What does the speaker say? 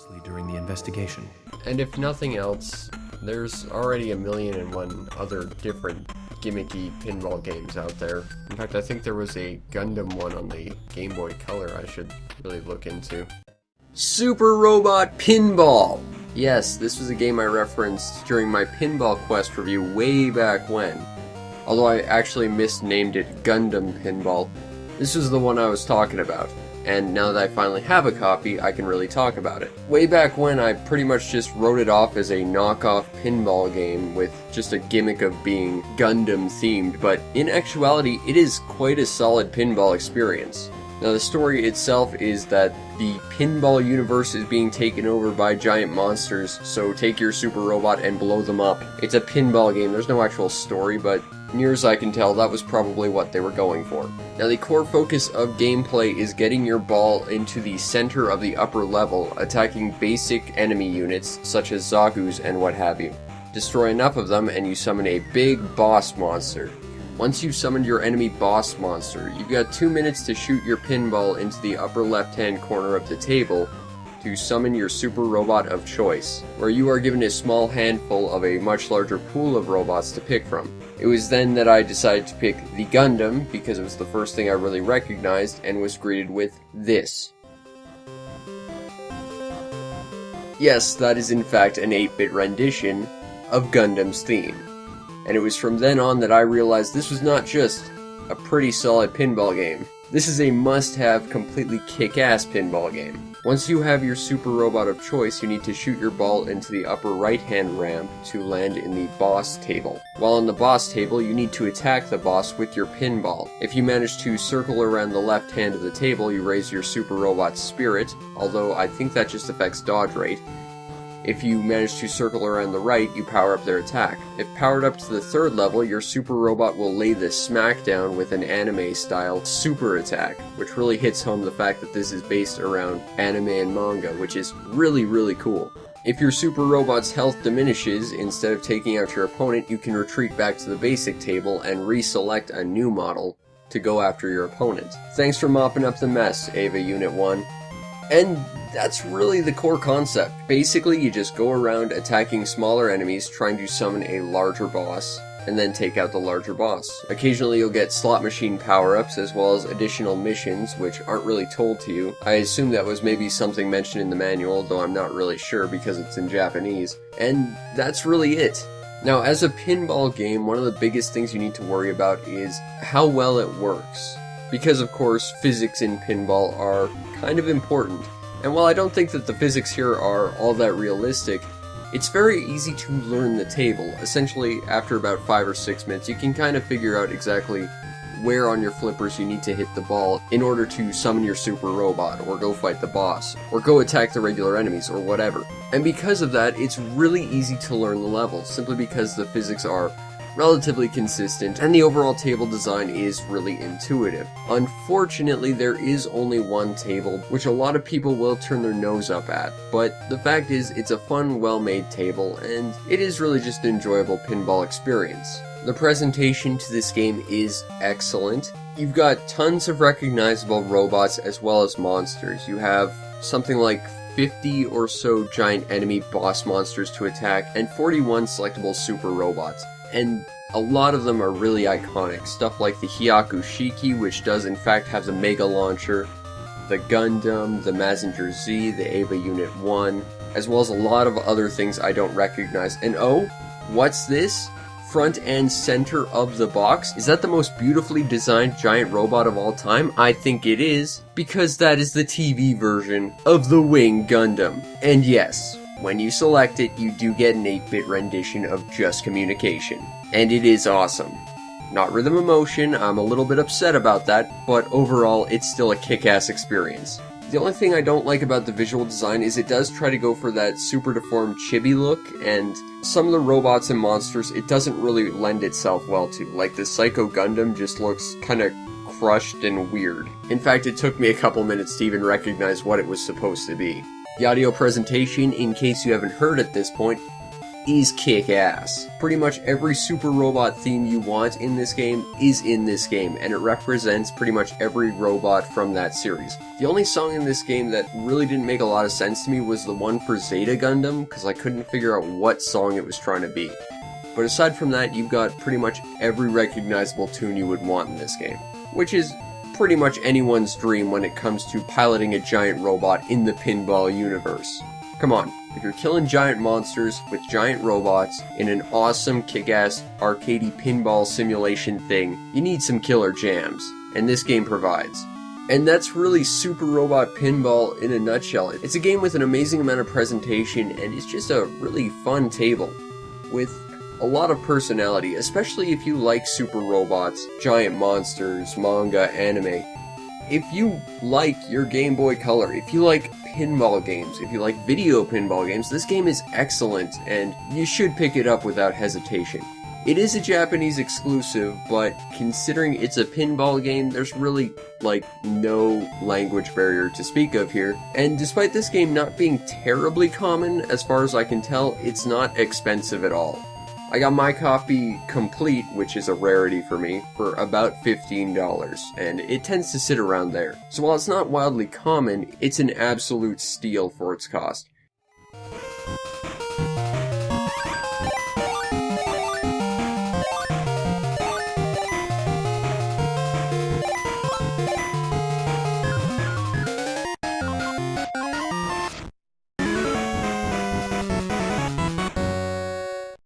previously during the investigation. And if nothing else, there's already 1,000,001 other different gimmicky pinball games out there. In fact, I think there was a Gundam one on the Game Boy Color I should really look into. Super Robot Pinball! Yes, this was a game I referenced during my Pinball Quest review way back when. Although I actually misnamed it Gundam Pinball, this was the one I was talking about. And now that I finally have a copy, I can really talk about it. Way back when, I pretty much just wrote it off as a knockoff pinball game with just a gimmick of being Gundam themed, but in actuality, it is quite a solid pinball experience. Now, the story itself is that the pinball universe is being taken over by giant monsters, so take your super robot and blow them up. It's a pinball game, there's no actual story, but near as I can tell, that was probably what they were going for. Now, the core focus of gameplay is getting your ball into the center of the upper level, attacking basic enemy units, such as Zagus and what have you. Destroy enough of them, and you summon a big boss monster. Once you've summoned your enemy boss monster, you've got 2 minutes to shoot your pinball into the upper left-hand corner of the table to summon your super robot of choice, where you are given a small handful of a much larger pool of robots to pick from. It was then that I decided to pick the Gundam, because it was the first thing I really recognized, and was greeted with this. Yes, that is in fact an 8-bit rendition of Gundam's theme. And it was from then on that I realized this was not just a pretty solid pinball game. This is a must-have, completely kick-ass pinball game. Once you have your super robot of choice, you need to shoot your ball into the upper right-hand ramp to land in the boss table. While on the boss table, you need to attack the boss with your pinball. If you manage to circle around the left hand of the table, you raise your super robot's spirit, although I think that just affects dodge rate. If you manage to circle around the right, you power up their attack. If powered up to the 3rd level, your super robot will lay the smackdown with an anime-style super attack, which really hits home the fact that this is based around anime and manga, which is really, really cool. If your super robot's health diminishes, instead of taking out your opponent, you can retreat back to the basic table and reselect a new model to go after your opponent. Thanks for mopping up the mess, Ava Unit 1. And that's really the core concept. Basically, you just go around attacking smaller enemies, trying to summon a larger boss, and then take out the larger boss. Occasionally you'll get slot machine power-ups, as well as additional missions, which aren't really told to you. I assume that was maybe something mentioned in the manual, though I'm not really sure because it's in Japanese. And that's really it. Now, as a pinball game, one of the biggest things you need to worry about is how well it works. Because, of course, physics in pinball are kind of important. And while I don't think that the physics here are all that realistic, it's very easy to learn the table. Essentially, after about 5 or 6 minutes, you can kind of figure out exactly where on your flippers you need to hit the ball in order to summon your super robot, or go fight the boss, or go attack the regular enemies, or whatever. And because of that, it's really easy to learn the levels, simply because the physics are relatively consistent, and the overall table design is really intuitive. Unfortunately, there is only one table, which a lot of people will turn their nose up at, but the fact is, it's a fun, well-made table, and it is really just an enjoyable pinball experience. The presentation to this game is excellent. You've got tons of recognizable robots as well as monsters. You have something like 50 or so giant enemy boss monsters to attack, and 41 selectable super robots. And a lot of them are really iconic, stuff like the Hyaku Shiki, which does in fact have the Mega Launcher, the Gundam, the Mazinger Z, the Ava Unit 1, as well as a lot of other things I don't recognize. And oh, what's this? Front and center of the box? Is that the most beautifully designed giant robot of all time? I think it is, because that is the TV version of the Wing Gundam. And yes, when you select it, you do get an 8-bit rendition of Just Communication. And it is awesome. Not Rhythm of Motion, I'm a little bit upset about that, but overall, it's still a kick-ass experience. The only thing I don't like about the visual design is it does try to go for that super deformed chibi look, and some of the robots and monsters it doesn't really lend itself well to. Like the Psycho Gundam just looks kinda crushed and weird. In fact, it took me a couple minutes to even recognize what it was supposed to be. The audio presentation, in case you haven't heard at this point, is kick-ass. Pretty much every Super Robot theme you want in this game is in this game, and it represents pretty much every robot from that series. The only song in this game that really didn't make a lot of sense to me was the one for Zeta Gundam, because I couldn't figure out what song it was trying to be. But aside from that, you've got pretty much every recognizable tune you would want in this game, which is pretty much anyone's dream when it comes to piloting a giant robot in the pinball universe. Come on, if you're killing giant monsters with giant robots in an awesome kick-ass arcadey pinball simulation thing, you need some killer jams, and this game provides. And that's really Super Robot Pinball in a nutshell. It's a game with an amazing amount of presentation, and it's just a really fun table with a lot of personality, especially if you like super robots, giant monsters, manga, anime. If you like your Game Boy Color, if you like pinball games, if you like video pinball games, this game is excellent, and you should pick it up without hesitation. It is a Japanese exclusive, but considering it's a pinball game, there's really, no language barrier to speak of here. And despite this game not being terribly common, as far as I can tell, it's not expensive at all. I got my copy complete, which is a rarity for me, for about $15, and it tends to sit around there. So while it's not wildly common, it's an absolute steal for its cost.